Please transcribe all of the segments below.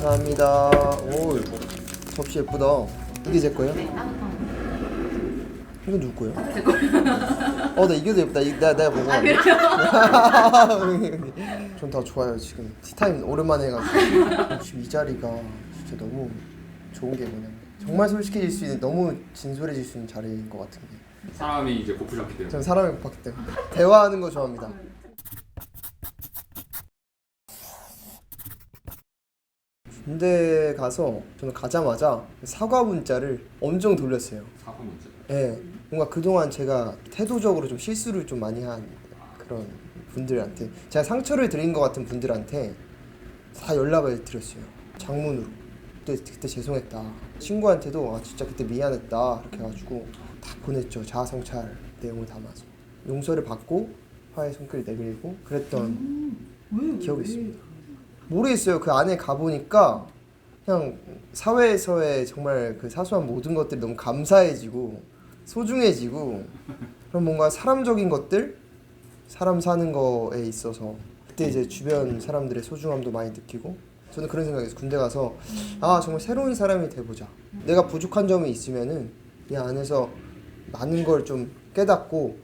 감사합니다. 오, 접시 예쁘다. 이게 제 거예요? 네, 따뜻한 이거 누구 거예요? 거. 제 거예요. 나 이게 더 예쁘다. 내가 먹어. 아, 그래요? 전 다 좋아요 지금. 티타임 오랜만에 해가지고. 지금 이 자리가 진짜 너무 좋은 게 뭐냐면 정말 솔직해질 수 있는, 너무 진솔해질 수 있는 자리인 것 같은 게. 사람이 이제 고프셨기 때문에. 저는 사람이 봤기 때문에 대화하는 거 좋아합니다. 군대 가서 저는 가자마자 사과 문자를 엄청 돌렸어요. 사과 문제. 예, 뭔가 그동안 제가 태도적으로 좀 실수를 좀 많이 한 그런 분들한테, 제가 상처를 드린 것 같은 분들한테 다 연락을 드렸어요. 장문으로. 그때 죄송했다. 친구한테도 진짜 그때 미안했다 이렇게 해가지고 다 보냈죠. 자아 성찰 내용을 담아서 용서를 받고 화해 손길 내밀고 그랬던 기억이 있습니다. 모르겠어요. 그 안에 가보니까 그냥 사회에서의 정말 그 사소한 모든 것들이 너무 감사해지고 소중해지고, 그런 뭔가 사람적인 것들, 사람 사는 거에 있어서 그때 이제 주변 사람들의 소중함도 많이 느끼고, 저는 그런 생각이었어요. 군대 가서 정말 새로운 사람이 돼보자. 내가 부족한 점이 있으면은 이 안에서 많은 걸 좀 깨닫고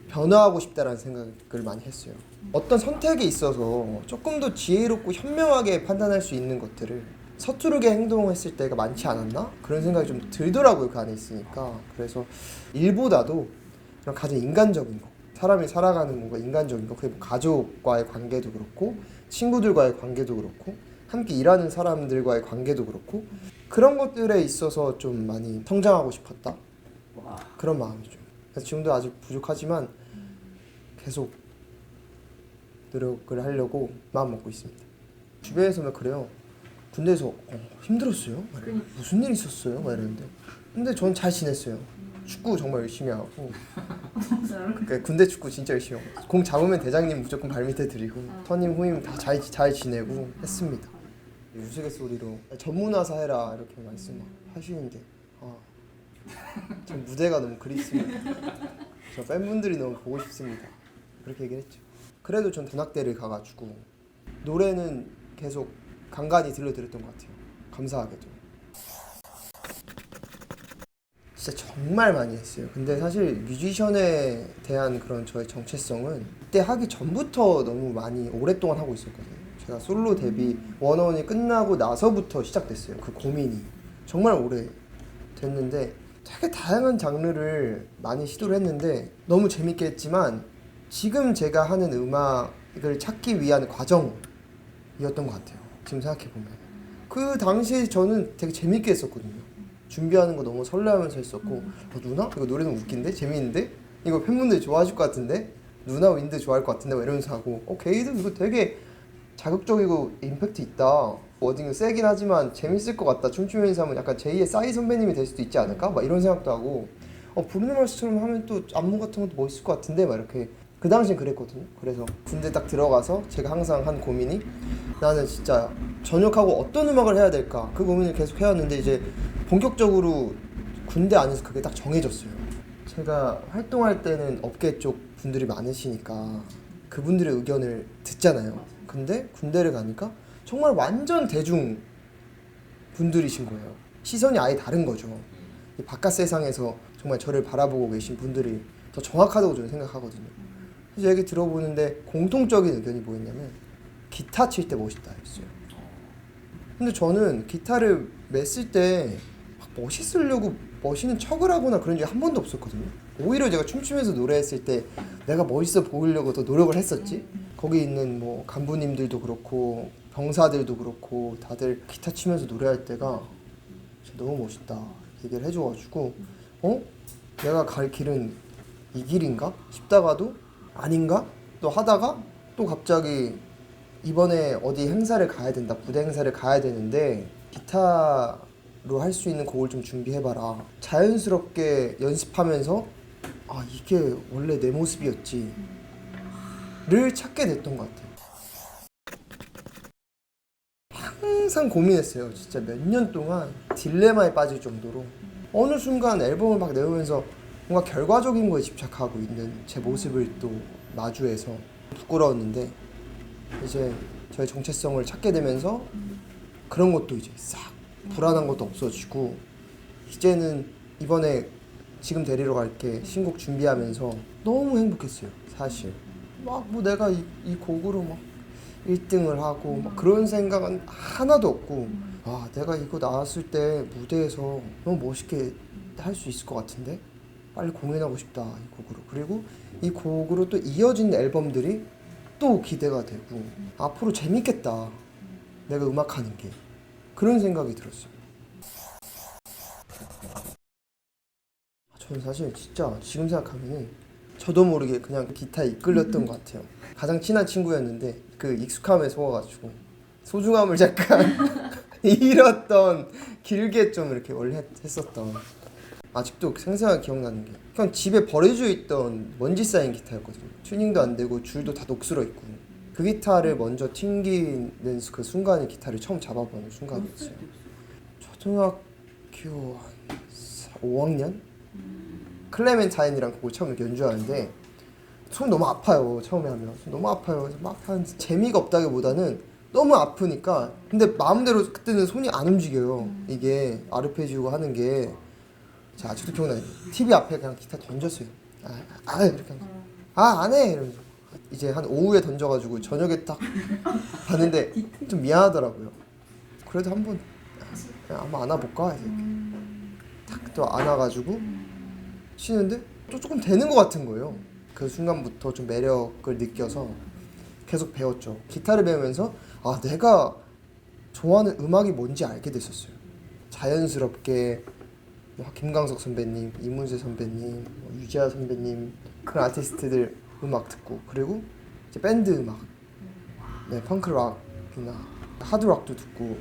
변화하고 싶다라는 생각을 많이 했어요. 어떤 선택에 있어서 조금 더 지혜롭고 현명하게 판단할 수 있는 것들을 서투르게 행동했을 때가 많지 않았나? 그런 생각이 좀 들더라고요, 그 안에 있으니까. 그래서 일보다도 그냥 가장 인간적인 거, 사람이 살아가는 뭔가 인간적인 거, 그게 뭐 가족과의 관계도 그렇고 친구들과의 관계도 그렇고 함께 일하는 사람들과의 관계도 그렇고, 그런 것들에 있어서 좀 많이 성장하고 싶었다, 그런 마음이죠. 그래서 지금도 아직 부족하지만 계속 노력을 하려고 마음 먹고 있습니다. 주변에서 막 그래요. 군대에서 힘들었어요? 무슨 일 있었어요? 막 이러는데, 근데 전 잘 지냈어요. 축구 정말 열심히 하고. 그러니까 군대 축구 진짜 열심히 하고, 공 잡으면 대장님 무조건 발밑에 드리고 선임 후임 다 잘 지내고 했습니다. 우스갯소리로 전문화사 해라 이렇게 말씀하시는데 전 무대가 너무 그립습니다. 저 팬분들이 너무 보고 싶습니다. 그렇게 얘기를 했죠. 그래도 전 단학대를 가가지고 노래는 계속 간간히 들려드렸던 것 같아요. 감사하게도. 진짜 정말 많이 했어요. 근데 사실 뮤지션에 대한 그런 저의 정체성은 그때 하기 전부터 너무 많이 오랫동안 하고 있었거든요. 제가 솔로 데뷔 원어원이 끝나고 나서부터 시작됐어요. 그 고민이 정말 오래 됐는데, 되게 다양한 장르를 많이 시도를 했는데 너무 재밌게 했지만 지금 제가 하는 음악을 찾기 위한 과정이었던 것 같아요. 지금 생각해보면 그 당시에 저는 되게 재밌게 했었거든요. 준비하는 거 너무 설레하면서 했었고, 누나? 이거 노래는 웃긴데? 재밌는데? 이거 팬분들이 좋아하실 것 같은데? 누나 윈드 좋아할 것 같은데? 막 이러면서 하고 게이드 이거 되게 자극적이고 임팩트 있다, 워딩은 세긴 하지만 재밌을 것 같다, 춤추면서 하면 약간 제2의 싸이 선배님이 될 수도 있지 않을까? 막 이런 생각도 하고, 브루노 마스처럼 하면 또 안무 같은 것도 멋있을 것 같은데? 막 이렇게 그 당시엔 그랬거든요. 그래서 군대 딱 들어가서 제가 항상 한 고민이, 나는 진짜 전역하고 어떤 음악을 해야 될까, 그 고민을 계속 해왔는데 이제 본격적으로 군대 안에서 그게 딱 정해졌어요. 제가 활동할 때는 업계 쪽 분들이 많으시니까 그분들의 의견을 듣잖아요. 근데 군대를 가니까 정말 완전 대중 분들이신 거예요. 시선이 아예 다른 거죠. 이 바깥 세상에서 정말 저를 바라보고 계신 분들이 더 정확하다고 저는 생각하거든요. 그래서 얘기 들어보는데 공통적인 의견이 뭐였냐면 기타 칠 때 멋있다 했어요. 근데 저는 기타를 맸을 때 막 멋있으려고 멋있는 척을 하거나 그런 적이 한 번도 없었거든요. 오히려 제가 춤추면서 노래했을 때 내가 멋있어 보이려고 더 노력을 했었지. 거기 있는 뭐 간부님들도 그렇고 병사들도 그렇고 다들 기타 치면서 노래할 때가 진짜 너무 멋있다 얘기를 해줘가지고 내가 갈 길은 이 길인가 싶다가도 아닌가 또 하다가, 또 갑자기 이번에 어디 행사를 가야 된다, 무대 행사를 가야 되는데 기타로 할 수 있는 곡을 좀 준비해봐라. 자연스럽게 연습하면서 이게 원래 내 모습이었지 를 찾게 됐던 것 같아요. 항상 고민했어요. 진짜 몇 년 동안 딜레마에 빠질 정도로 어느 순간 앨범을 막 내오면서 뭔가 결과적인 거에 집착하고 있는 제 모습을 또 마주해서 부끄러웠는데, 이제 저의 정체성을 찾게 되면서 그런 것도 이제 싹 불안한 것도 없어지고 이제는 이번에 지금 데리러 갈게 신곡 준비하면서 너무 행복했어요. 사실 막 뭐 내가 이 곡으로 막 1등을 하고 막 그런 생각은 하나도 없고 아 내가 이거 나왔을 때 무대에서 너무 멋있게 할 수 있을 것 같은데 빨리 공연하고 싶다 이 곡으로. 그리고 이 곡으로 또 이어진 앨범들이 또 기대가 되고 앞으로 재밌겠다 내가 음악하는 게 그런 생각이 들었어요. 저는 사실 진짜 지금 생각하면은 저도 모르게 그냥 기타에 이끌렸던 것 같아요. 가장 친한 친구였는데 그 익숙함에 속아가지고 소중함을 약간 잃었던 길게 좀 이렇게 원래 했었던 아직도 생생하게 기억나는 게 그냥 집에 버려져 있던 먼지 쌓인 기타였거든요. 튜닝도 안 되고 줄도 다 녹슬어 있고 그 기타를 먼저 튕기는 그 순간이 기타를 처음 잡아보는 순간이었어요. 초등학교 5학년? 클레멘타인이랑 곡을 처음 이렇게 연주하는데 손 너무 아파요. 처음에 하면 손 너무 아파요. 그래서 막 하는데 재미가 없다기보다는 너무 아프니까 근데 마음대로 그때는 손이 안 움직여요. 이게 아르페지오고 하는 게 제가 아직도 기억나요. TV 앞에 그냥 기타 던졌어요. 이렇게 하면서 안 해 이러면서 이제 한 오후에 던져가지고 저녁에 딱 봤는데 좀 미안하더라고요. 그래도 한번 한번 안아볼까 해서 딱 또 안아가지고 치는데 또 조금 되는 것 같은 거예요. 그 순간부터 좀 매력을 느껴서 계속 배웠죠. 기타를 배우면서 내가 좋아하는 음악이 뭔지 알게 됐었어요. 자연스럽게 김광석 선배님, 이문세 선배님, 유지아 선배님 그런 아티스트들 음악 듣고 그리고 이제 밴드 음악, 펑크락이나 하드락도 듣고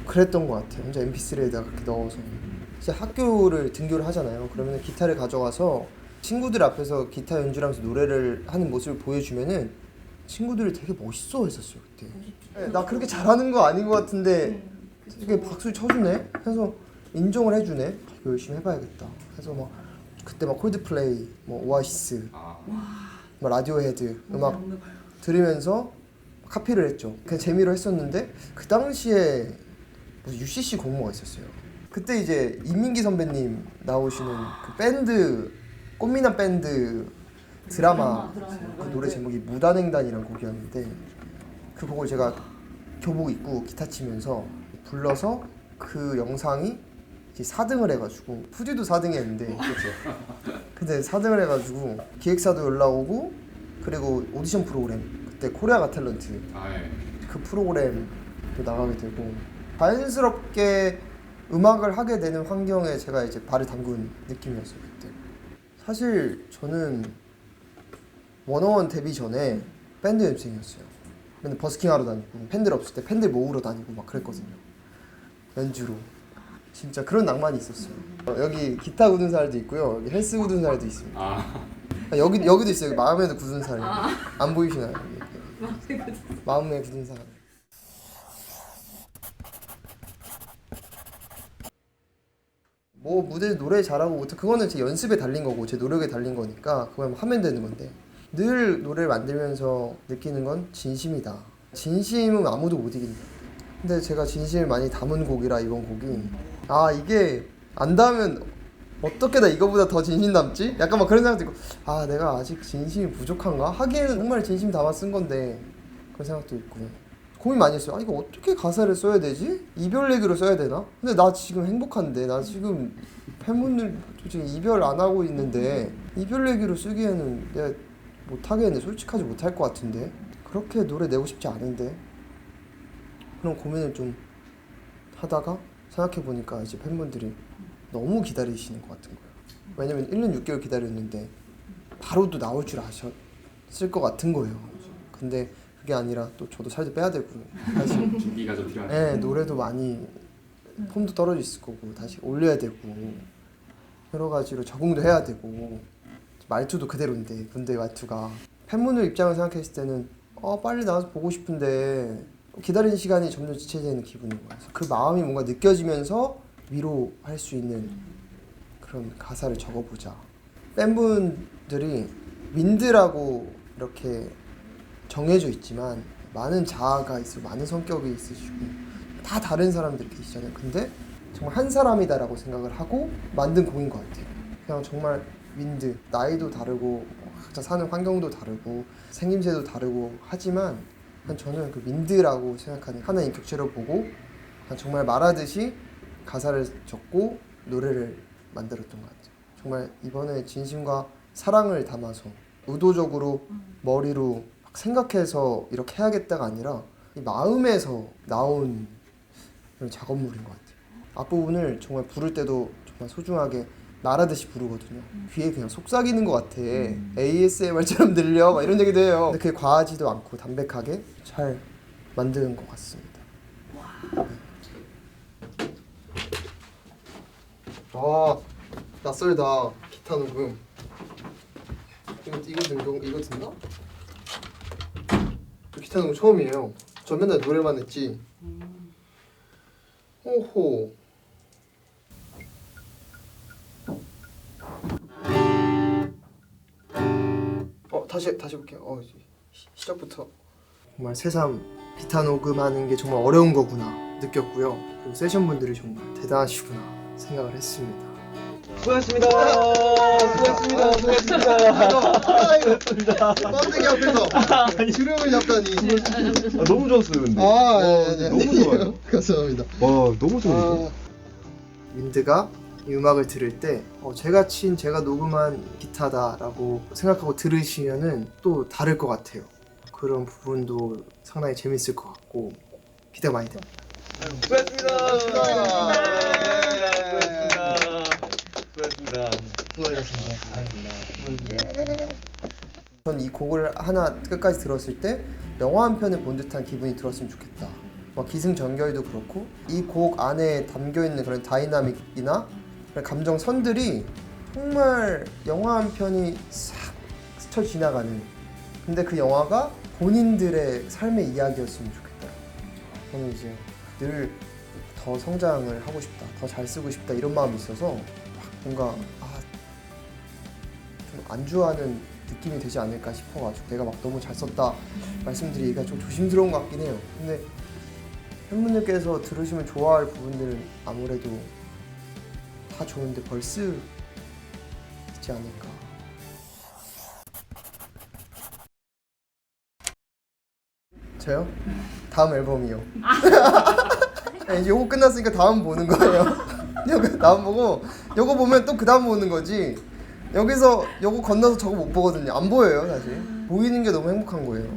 그랬던 것 같아요. 혼자 MP3에다가 그렇게 넣어서 이제 학교를 등교를 하잖아요. 그러면 기타를 가져가서 친구들 앞에서 기타 연주를 하면서 노래를 하는 모습을 보여주면은 친구들이 되게 멋있어 했었어요 그때. 나 그렇게 잘하는 거 아닌 것 같은데 되게 박수 쳐주네. 해서 인정을 해주네. 이거 열심히 해봐야겠다. 해서 막 그때 막 콜드플레이, 뭐 오아시스, 뭐 라디오헤드 음악 들으면서 카피를 했죠. 그냥 재미로 했었는데 그 당시에 무슨 UCC 공모가 있었어요. 그때 이제 이민기 선배님 나오시는 그 밴드 꽃미남 밴드 드라마 그 노래 제목이 무단횡단이라는 곡이었는데 그 곡을 제가 교복 입고 기타 치면서 불러서 그 영상이 이제 4등을 해가지고 푸디도 4등 했는데 그렇죠. 근데 4등을 해가지고 기획사도 연락 오고 그리고 오디션 프로그램 그때 코리아 가 탤런트 그 프로그램도 나가게 되고 자연스럽게 음악을 하게 되는 환경에 제가 이제 발을 담근 느낌이었어요 그때. 사실 저는 워너원 데뷔 전에 밴드 연습생이었어요. 맨날 버스킹 하러 다니고 팬들 없을 때 팬들 모으러 다니고 막 그랬거든요. 연주로. 진짜 그런 낭만이 있었어요. 여기 기타 굳은 살도 있고요. 여기 헬스 굳은 살도 있습니다. 여기도 있어요. 마음에도 굳은 살. 안 보이시나요? 마음에 굳은 살. 뭐 무대 노래 잘하고 못해 그거는 제 연습에 달린 거고 제 노력에 달린 거니까 그걸 하면 되는 건데 늘 노래를 만들면서 느끼는 건 진심이다. 진심은 아무도 못 이긴다. 근데 제가 진심을 많이 담은 곡이라 이번 곡이 이게 안 닿으면 어떻게 나 이거보다 더 진심 담지? 약간 막 그런 생각도 있고 내가 아직 진심이 부족한가? 하기에는 정말 진심 담아 쓴 건데 그런 생각도 있고 고민 많이 했어요. 이거 어떻게 가사를 써야 되지? 이별 얘기로 써야 되나? 근데 나 지금 행복한데 나 지금 팬분들 솔직히 이별 안 하고 있는데 이별 얘기로 쓰기에는 내가 못하겠네. 솔직하지 못할 것 같은데 그렇게 노래 내고 싶지 않은데 그런 고민을 좀 하다가 생각해보니까 이제 팬분들이 너무 기다리시는 것 같은 거예요. 왜냐면 1년 6개월 기다렸는데 바로 또 나올 줄 아셨을 것 같은 거예요. 근데 그게 아니라 또 저도 살도 빼야 되고 사실 준비가 좀 필요하죠. 네, 노래도 많이 폼도 떨어져 있을 거고 다시 올려야 되고 여러 가지로 적응도 해야 되고 말투도 그대로인데 근데 말투가 팬분들 입장을 생각했을 때는 빨리 나와서 보고 싶은데 기다리는 시간이 점점 지체되는 기분인 거예요. 그 마음이 뭔가 느껴지면서 위로할 수 있는 그런 가사를 적어보자. 팬분들이 윈드라고 이렇게 정해져 있지만 많은 자아가 있고 많은 성격이 있으시고 다 다른 사람들이 계시잖아요. 근데 정말 한 사람이다라고 생각을 하고 만든 곡인 것 같아요. 그냥 정말 윈드, 나이도 다르고 각자 사는 환경도 다르고 생김새도 다르고 하지만 저는 그 윈드라고 생각하는 하나의 격체를 보고 정말 말하듯이 가사를 적고 노래를 만들었던 것 같아요. 정말 이번에 진심과 사랑을 담아서 의도적으로 머리로 막 생각해서 이렇게 해야겠다가 아니라 이 마음에서 나온 그런 작업물인 것 같아요. 앞부분을 정말 부를 때도 정말 소중하게 말하듯이 부르거든요. 귀에 그냥 속삭이는 것 같아. ASMR처럼 들려 막 이런 얘기도 해요. 근데 그게 과하지도 않고 담백하게 잘 만든 것 같습니다. 아, 낯설다. 기타 녹음. 이거 듣나? 기타 녹음 처음이에요. 저 맨날 노래만 했지. 호호. 다시 볼게요. 시작부터 정말 새삼 기타 녹음하는 게 정말 어려운 거구나 느꼈고요. 그리고 세션 분들이 정말 대단하시구나 생각을 했습니다. 수고하셨습니다. 수고하셨습니다. 뻔데기 앞에서 주름을 잡다니. 너무 좋았어요, 근데. 너무 좋아요. 감사합니다. 와, 너무 좋은데. 윈드가 이 음악을 들을 때 제가 녹음한 기타다라고 생각하고 들으시면은 또 다를 것 같아요. 그런 부분도 상당히 재밌을 것 같고 기대가 많이 됩니다. 수고하셨습니다. 전 이 곡을 하나 끝까지 들었을 때 영화 한 편을 본 듯한 기분이 들었으면 좋겠다. 기승전결도 그렇고 이 곡 안에 담겨있는 그런 다이나믹이나 그런 감정선들이 정말 영화 한 편이 싹 스쳐 지나가는, 근데 그 영화가 본인들의 삶의 이야기였으면 좋겠다. 저는 이제 늘 더 성장을 하고 싶다, 더 잘 쓰고 싶다 이런 마음이 있어서 뭔가 좀 안주하는 느낌이 되지 않을까 싶어가지고 내가 막 너무 잘 썼다 말씀드리기가 좀 조심스러운 것 같긴 해요. 근데 팬분들께서 들으시면 좋아할 부분들은 아무래도 다 좋은데 벌스 있지 않을까. 저요? 다음 앨범이요. 이제 요거 끝났으니까 다음 보는 거예요. 요거 다음 보고 요거 보면 또 그 다음 보는 거지. 여기서 요거 건너서 저거 못 보거든요. 안 보여요 사실. 보이는 게 너무 행복한 거예요.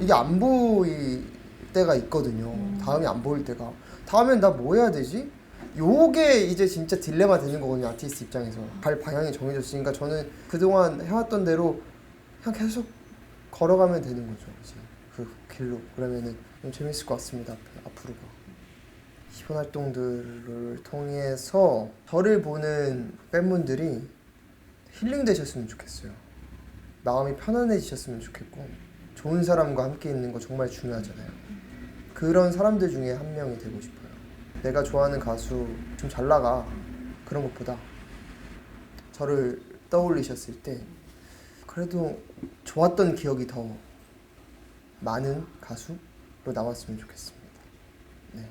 이게 안 보일 때가 있거든요. 다음이 안 보일 때가. 다음엔 나 뭐 해야 되지? 요게 이제 진짜 딜레마 되는 거거든요. 아티스트 입장에서. 갈 방향이 정해졌으니까 저는 그동안 해왔던 대로 그냥 계속 걸어가면 되는 거죠. 이제 그 길로. 그러면은 좀 재밌을 것 같습니다. 앞으로가. 이번 활동들을 통해서 저를 보는 팬분들이 힐링 되셨으면 좋겠어요. 마음이 편안해지셨으면 좋겠고, 좋은 사람과 함께 있는 거 정말 중요하잖아요. 그런 사람들 중에 한 명이 되고 싶어요. 내가 좋아하는 가수 좀 잘 나가 그런 것보다 저를 떠올리셨을 때 그래도 좋았던 기억이 더 많은 가수로 남았으면 좋겠습니다. 네.